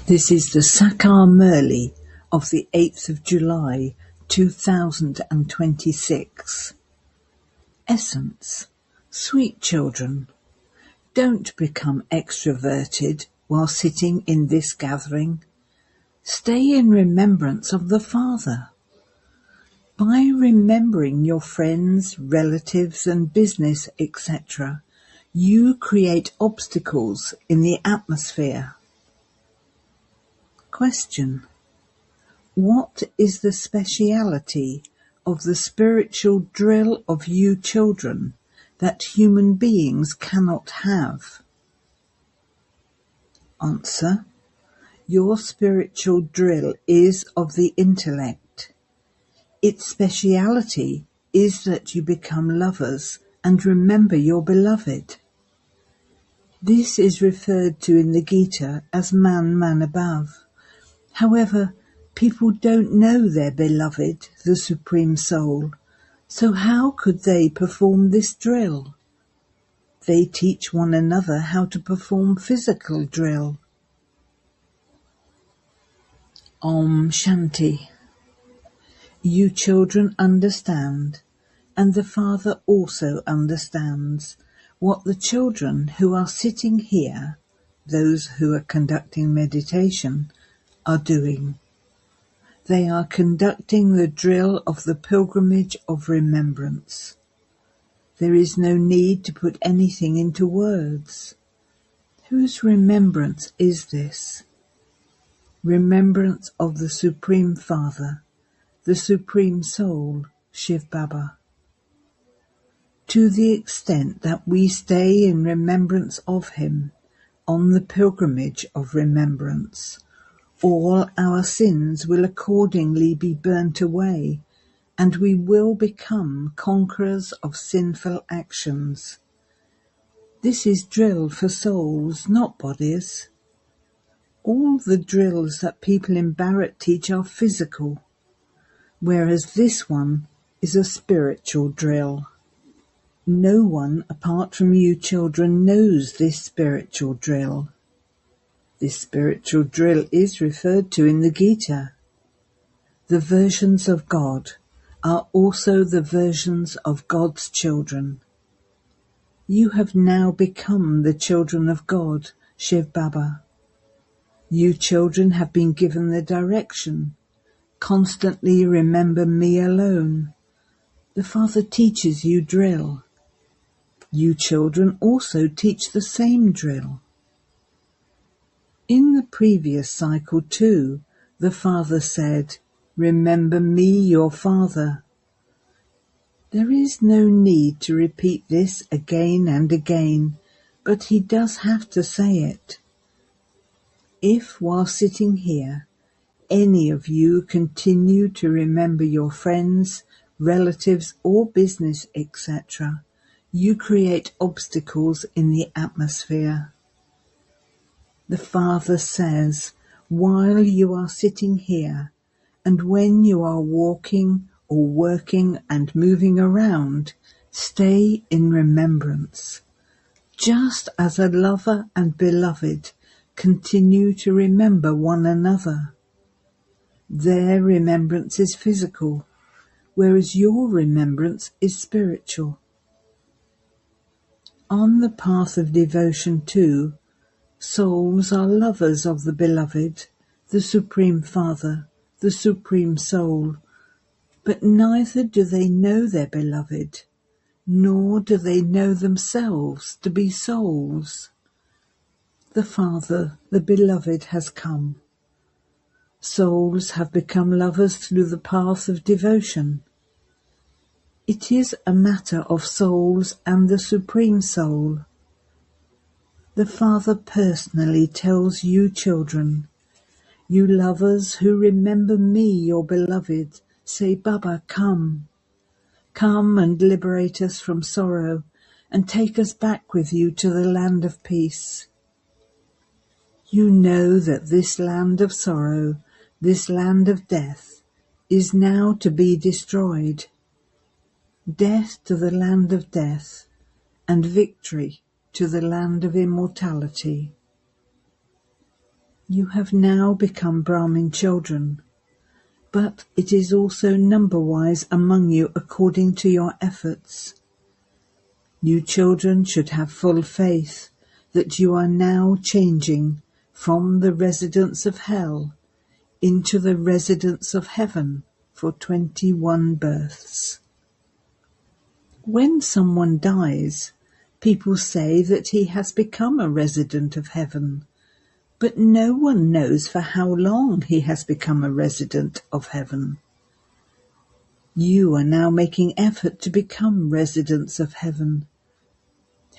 This is the Sakar Murli of the 8th of July 2026. Essence. Sweet children, don't become extroverted while sitting in this gathering. Stay in remembrance of the Father. By remembering your friends, relatives and business, etc., you create obstacles in the atmosphere. Question. What is the speciality of the spiritual drill of you children that human beings cannot have? Answer. Your spiritual drill is of the intellect. Its speciality is that you become lovers and remember your beloved. This is referred to in the Gita as man above. However, people don't know their beloved, the Supreme Soul, so how could they perform this drill? They teach one another how to perform physical drill. Om Shanti. You children understand, and the Father also understands, what the children who are sitting here, those who are conducting meditation, are doing. They are conducting the drill of the pilgrimage of remembrance. There is no need to put anything into words. Whose remembrance is this? Remembrance of the Supreme Father, the Supreme Soul, Shiv Baba. To the extent that we stay in remembrance of him, on the pilgrimage of remembrance, all our sins will accordingly be burnt away, and we will become conquerors of sinful actions. This is drill for souls, not bodies. All the drills that people in Bharat teach are physical, whereas this one is a spiritual drill. No one apart from you children knows this spiritual drill. This spiritual drill is referred to in the Gita. The versions of God are also the versions of God's children. You have now become the children of God, Shiv Baba. You children have been given the direction. Constantly remember me alone. The Father teaches you drill. You children also teach the same drill. In the previous cycle too, the Father said, remember me, your Father. There is no need to repeat this again and again, but he does have to say it. If, while sitting here, any of you continue to remember your friends, relatives or business, etc., you create obstacles in the atmosphere. The Father says, while you are sitting here, and when you are walking or working and moving around, stay in remembrance. Just as a lover and beloved continue to remember one another. Their remembrance is physical, whereas your remembrance is spiritual. On the path of devotion too, souls are lovers of the beloved, the Supreme Father, the Supreme Soul, but neither do they know their beloved, nor do they know themselves to be souls. The Father, the beloved, has come. Souls have become lovers through the path of devotion. It is a matter of souls and the Supreme Soul. The Father personally tells you children, you lovers who remember me, your beloved, say, Baba, come. Come and liberate us from sorrow and take us back with you to the land of peace. You know that this land of sorrow, this land of death, is now to be destroyed. Death to the land of death, and victory to the land of immortality. You have now become Brahmin children, but it is also number-wise among you according to your efforts. You children should have full faith that you are now changing from the residence of hell into the residence of heaven for 21 births. When someone dies, people say that he has become a resident of heaven, but no one knows for how long he has become a resident of heaven. You are now making effort to become residents of heaven.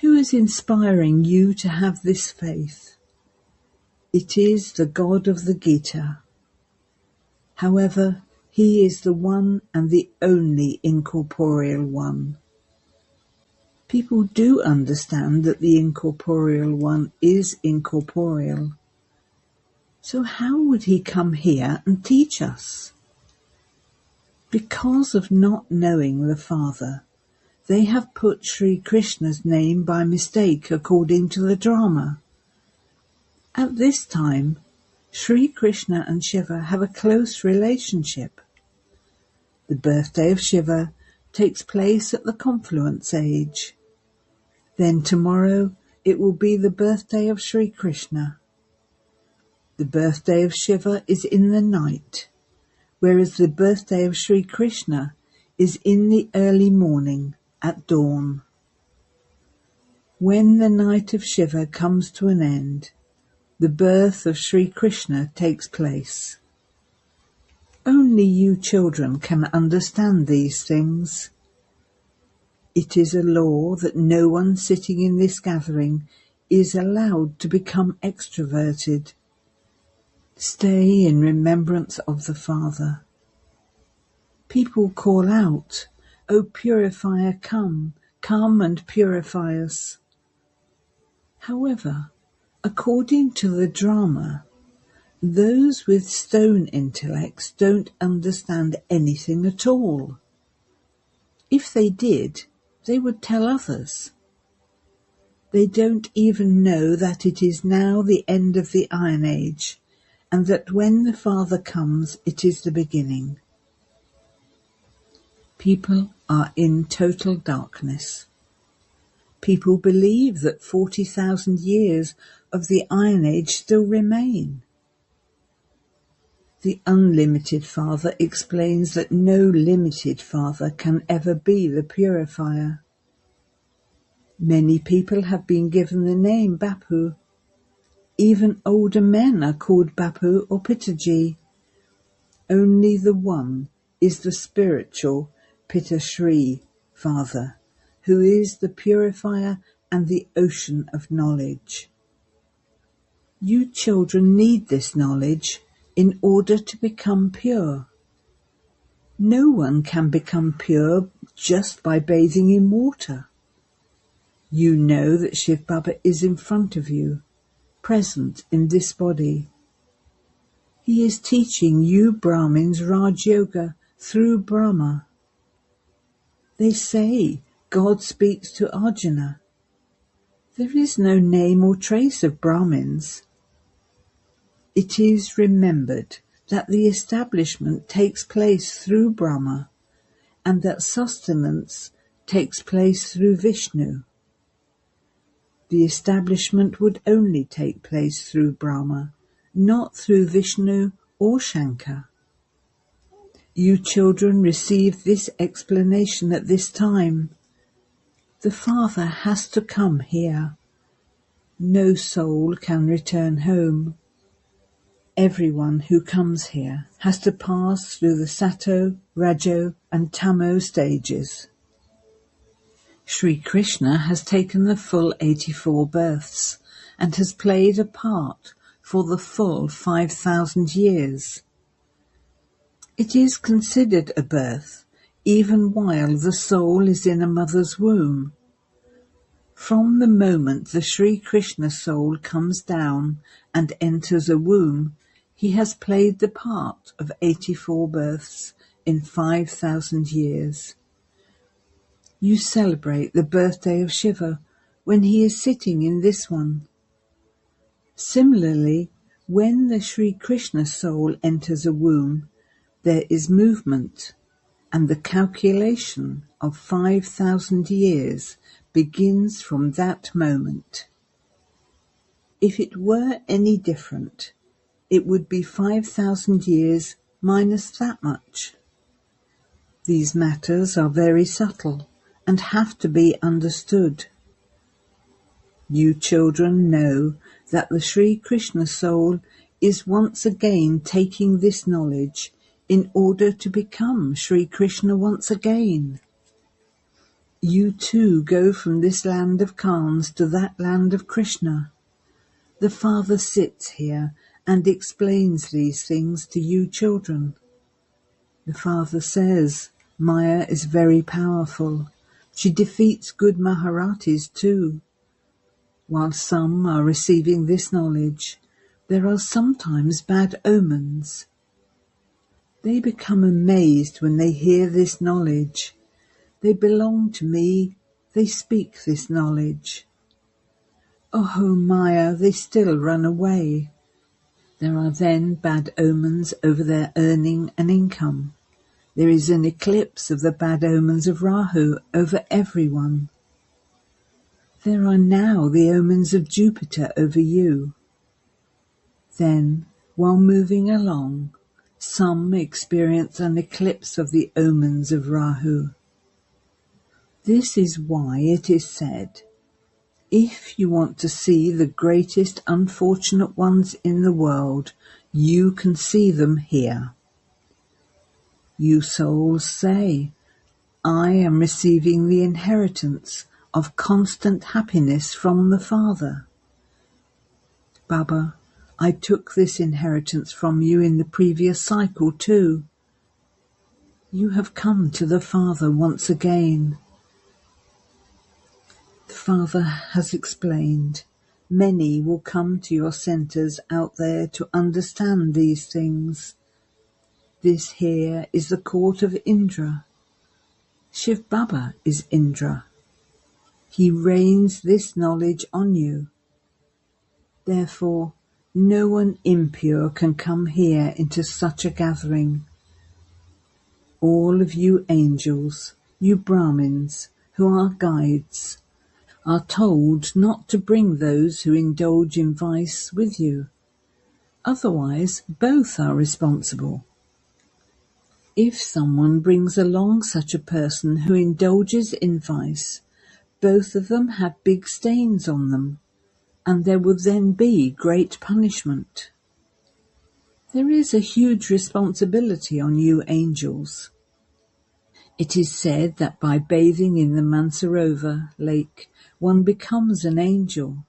Who is inspiring you to have this faith? It is the God of the Gita. However, he is the one and the only incorporeal one. People do understand that the incorporeal one is incorporeal. So how would he come here and teach us? Because of not knowing the Father, they have put Sri Krishna's name by mistake according to the drama. At this time, Sri Krishna and Shiva have a close relationship. The birthday of Shiva takes place at the confluence age. Then tomorrow it will be the birthday of Sri Krishna. The birthday of Shiva is in the night, whereas the birthday of Sri Krishna is in the early morning, at dawn. When the night of Shiva comes to an end, the birth of Sri Krishna takes place. Only you children can understand these things. It is a law that no one sitting in this gathering is allowed to become extroverted. Stay in remembrance of the Father. People call out, "O purifier, come, come and purify us." However, according to the drama, those with stone intellects don't understand anything at all. If they did, they would tell others. They don't even know that it is now the end of the Iron Age, and that when the Father comes, it is the beginning. People are in total darkness. People believe that 40,000 years of the Iron Age still remain. The unlimited Father explains that no limited Father can ever be the purifier. Many people have been given the name Bapu. Even older men are called Bapu or Pitaji. Only the one is the spiritual Pitashri Father, who is the purifier and the ocean of knowledge. You children need this knowledge in order to become pure. No one can become pure just by bathing in water. You know that Shiv Baba is in front of you, present in this body. He is teaching you Brahmins Raj Yoga through Brahma. They say God speaks to Arjuna. There is no name or trace of Brahmins. It is remembered that the establishment takes place through Brahma and that sustenance takes place through Vishnu. The establishment would only take place through Brahma, not through Vishnu or Shankar. You children receive this explanation at this time. The Father has to come here. No soul can return home. Everyone who comes here has to pass through the Sato, Rajo and Tamo stages. Sri Krishna has taken the full 84 births and has played a part for the full 5,000 years. It is considered a birth even while the soul is in a mother's womb. From the moment the Sri Krishna soul comes down and enters a womb, he has played the part of 84 births in 5,000 years. You celebrate the birthday of Shiva when he is sitting in this one. Similarly, When the Sri Krishna soul enters a womb, there is movement, and the calculation of 5,000 years begins from that moment. If it were any different, it would be 5,000 years minus that much. These matters are very subtle and have to be understood. You children know that the Sri Krishna soul is once again taking this knowledge in order to become Sri Krishna once again. You too go from this land of Kans to that land of Krishna. The Father sits here and explains these things to you children. The Father says, Maya is very powerful. She defeats good Maharatis too. While some are receiving this knowledge, there are sometimes bad omens. They become amazed when they hear this knowledge. They belong to me, they speak this knowledge. Oh Maya, they still run away. There are then bad omens over their earning and income. There is an eclipse of the bad omens of Rahu over everyone. There are now the omens of Jupiter over you. Then, while moving along, some experience an eclipse of the omens of Rahu. This is why it is said, if you want to see the greatest unfortunate ones in the world, you can see them here. You souls say, I am receiving the inheritance of constant happiness from the Father. Baba, I took this inheritance from you in the previous cycle too. You have come to the Father once again. The Father has explained, many will come to your centres out there to understand these things. This here is the court of Indra. Shiv Baba is Indra. He rains this knowledge on you. Therefore, no one impure can come here into such a gathering. All of you angels, you Brahmins, who are guides, are told not to bring those who indulge in vice with you. Otherwise, both are responsible. If someone brings along such a person who indulges in vice, both of them have big stains on them, and there will then be great punishment. There is a huge responsibility on you angels. It is said that by bathing in the Mansarovar lake, one becomes an angel.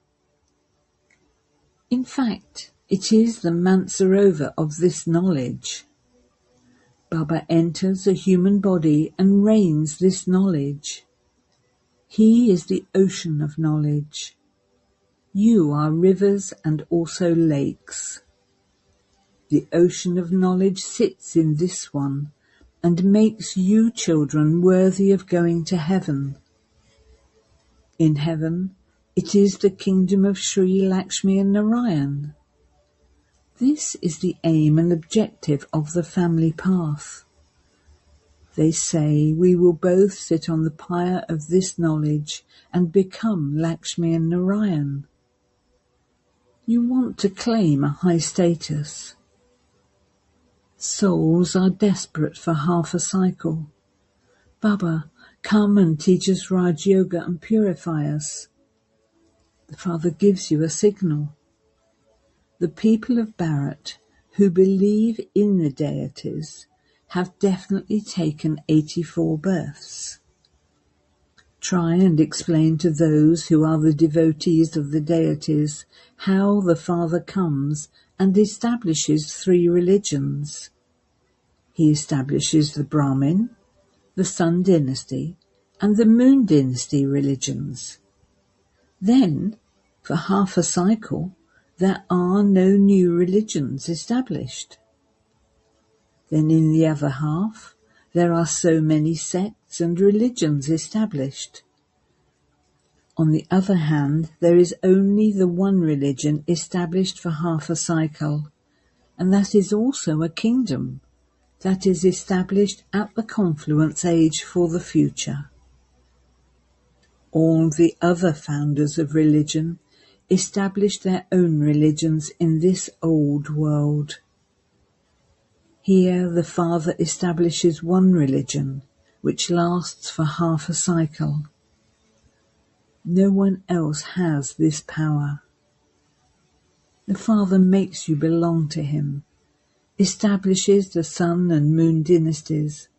In fact, it is the Mansarovar of this knowledge. Baba enters a human body and rains this knowledge. He is the ocean of knowledge. You are rivers and also lakes. The ocean of knowledge sits in this one and makes you children worthy of going to heaven. In heaven, it is the kingdom of Sri Lakshmi and Narayan. This is the aim and objective of the family path. They say we will both sit on the pyre of this knowledge and become Lakshmi and Narayan. You want to claim a high status. Souls are desperate for half a cycle. Baba, come and teach us Raj Yoga and purify us. The Father gives you a signal. The people of Bharat who believe in the deities have definitely taken 84 births. Try and explain to those who are the devotees of the deities how the Father comes and establishes 3 religions. He establishes the Brahmin, the Sun Dynasty, and the Moon Dynasty religions. Then, for half a cycle, there are no new religions established. Then in the other half, there are so many sects and religions established. On the other hand, there is only the one religion established for half a cycle, and that is also a kingdom that is established at the confluence age for the future. All the other founders of religion established their own religions in this old world. Here the Father establishes one religion, which lasts for half a cycle. No one else has this power. The Father makes you belong to him, establishes the sun and moon dynasties,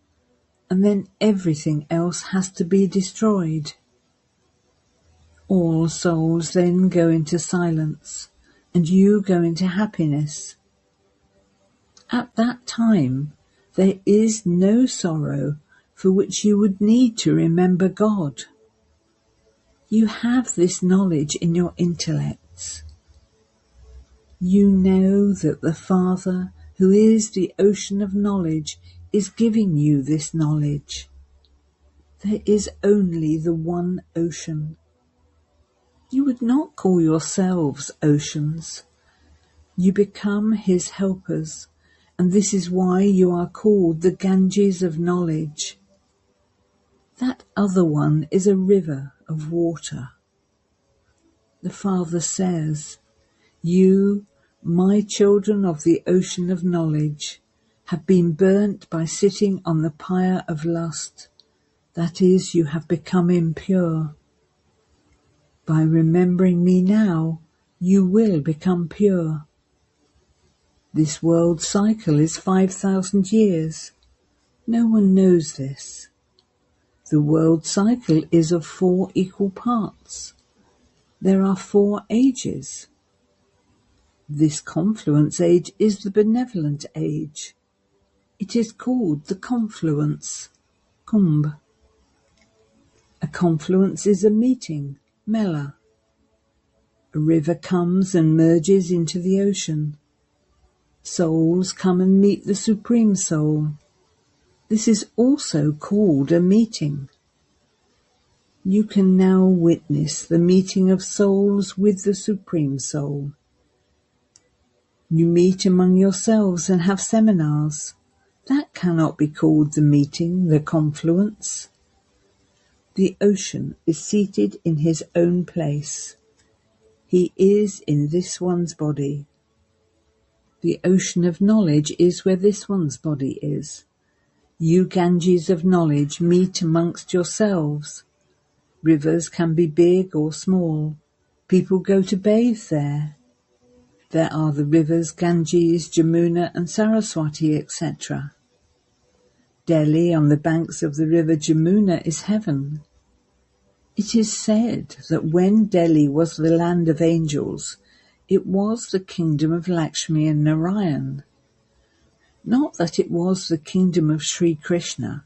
and then everything else has to be destroyed. All souls then go into silence, and you go into happiness. At that time, there is no sorrow for which you would need to remember God. You have this knowledge in your intellects. You know that the Father, who is the ocean of knowledge, is giving you this knowledge. There is only the one ocean. You would not call yourselves oceans. You become his helpers, and this is why you are called the Ganges of knowledge. That other one is a river of water. The Father says, "You, my children of the ocean of knowledge, have been burnt by sitting on the pyre of lust. That is, you have become impure. By remembering me now, you will become pure." This world cycle is 5,000 years. No one knows this. The world cycle is of 4 equal parts. There are 4 ages. This confluence age is the benevolent age. It is called the confluence, Kumbh. A confluence is a meeting, Mela. A river comes and merges into the ocean. Souls come and meet the Supreme Soul. This is also called a meeting. You can now witness the meeting of souls with the Supreme Soul. You meet among yourselves and have seminars. That cannot be called the meeting, the confluence. The ocean is seated in his own place. He is in this one's body. The ocean of knowledge is where this one's body is. You Ganges of knowledge meet amongst yourselves. Rivers can be big or small. People go to bathe there. There are the rivers Ganges, Jamuna and Saraswati, etc. Delhi on the banks of the river Jamuna is heaven. It is said that when Delhi was the land of angels, it was the kingdom of Lakshmi and Narayan. Not that it was the kingdom of Sri Krishna.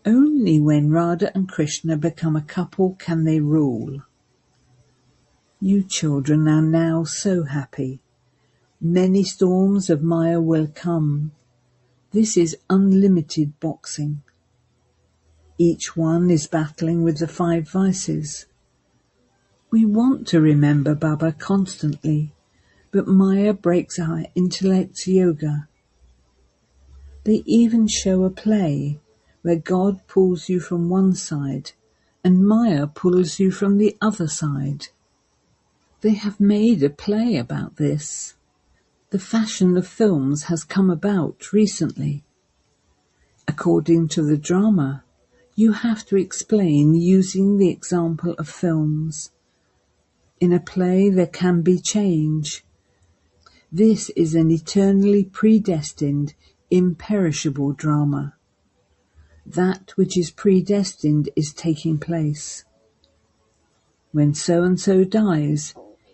Only when Radha and Krishna become a couple can they rule. You children are now so happy. Many storms of Maya will come. This is unlimited boxing. Each one is battling with the 5 vices. We want to remember Baba constantly, but Maya breaks our intellect's yoga. They even show a play where God pulls you from one side and Maya pulls you from the other side. They have made a play about this. The fashion of films has come about recently. According to the drama, you have to explain using the example of films. In a play there can be change. This is an eternally predestined, imperishable drama. That which is predestined is taking place. When so-and-so dies,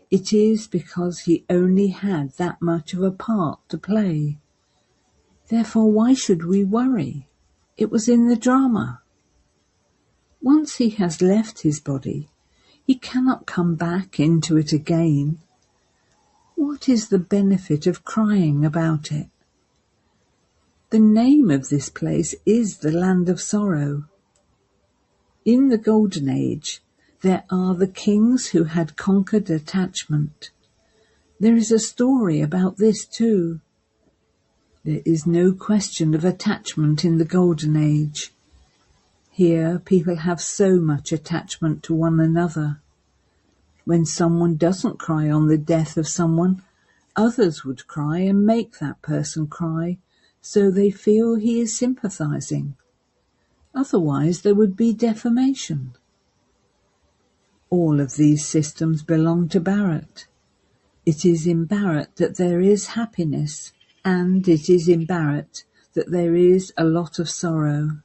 it is because he only had that much of a part to play. Therefore, why should we worry? It was in the drama. Once he has left his body, he cannot come back into it again. What is the benefit of crying about it? The name of this place is the land of sorrow. In the Golden Age, There are the kings who had conquered attachment. There is a story about this too. There is no question of attachment in the Golden Age. Here people have so much attachment to one another. When someone doesn't cry on the death of someone, others would cry and make that person cry, so they feel he is sympathizing. Otherwise there would be defamation. All of these systems belong to Bharat. It is in Bharat that there is happiness, and it is in Bharat that there is a lot of sorrow.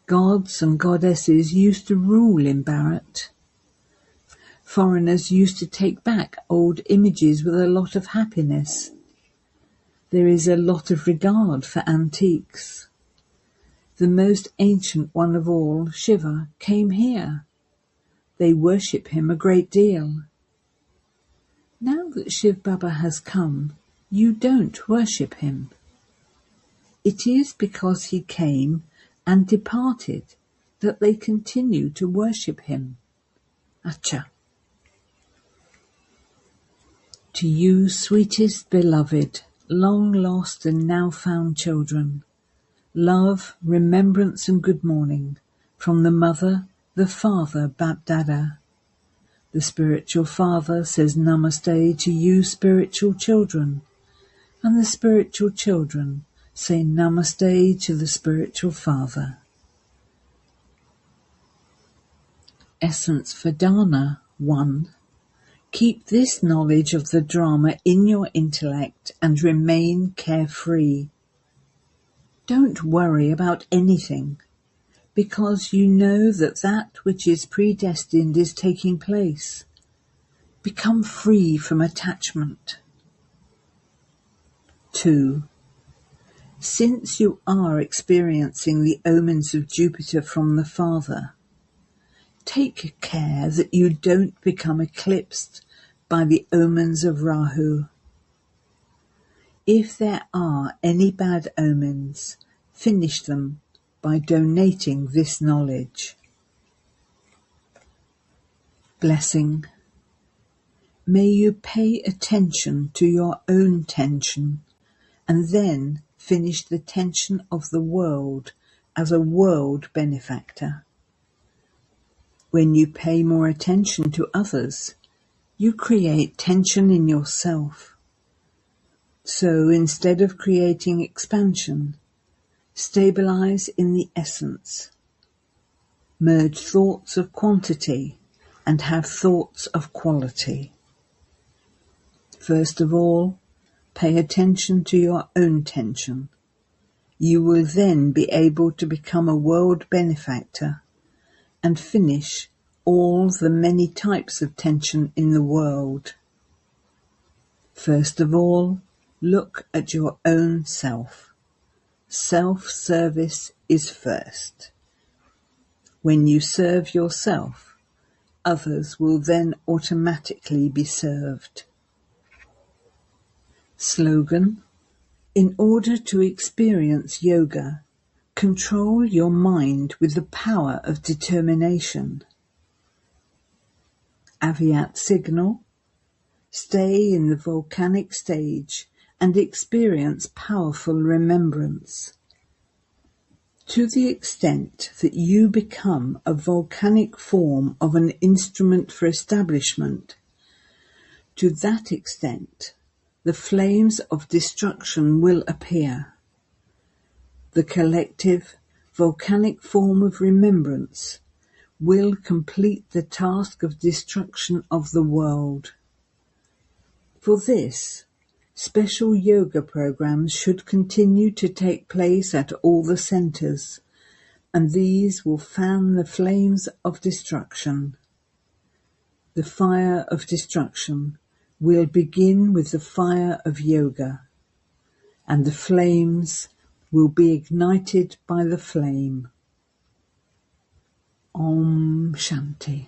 Gods and goddesses used to rule in Bharat. Foreigners used to take back old images with a lot of happiness. There is a lot of regard for antiques. The most ancient one of all, Shiva, came here. They worship him a great deal. Now that Shiv Baba has come, you don't worship him. It is because he came and departed that they continue to worship him. Acha. To you, sweetest beloved, long lost and now found children, love, remembrance and good morning from the mother, the father, Bap Dada. The spiritual father says namaste to you spiritual children, and the spiritual children say namaste to the spiritual father. Essence for Dana 1. Keep this knowledge of the drama in your intellect and remain carefree. Don't worry about anything, because you know that that which is predestined is taking place. Become free from attachment. 2. Since you are experiencing the omens of Jupiter from the Father, take care that you don't become eclipsed by the omens of Rahu. If there are any bad omens, finish them by donating this knowledge. Blessing. May you pay attention to your own tension and then finish the tension of the world as a world benefactor. When you pay more attention to others, you create tension in yourself. So instead of creating expansion, stabilize in the essence. Merge thoughts of quantity and have thoughts of quality. First of all, pay attention to your own tension. You will then be able to become a world benefactor and finish all the many types of tension in the world. First of all, look at your own self. Self-service is first. When you serve yourself, others will then automatically be served. Slogan: in order to experience yoga, control your mind with the power of determination. Aviat signal: stay in the volcanic stage and experience powerful remembrance. To the extent that you become a volcanic form of an instrument for establishment, to that extent the flames of destruction will appear. The collective volcanic form of remembrance will complete the task of destruction of the world. For this, special yoga programs should continue to take place at all the centers, and these will fan the flames of destruction. The fire of destruction will begin with the fire of yoga, and the flames will be ignited by the flame. Om Shanti.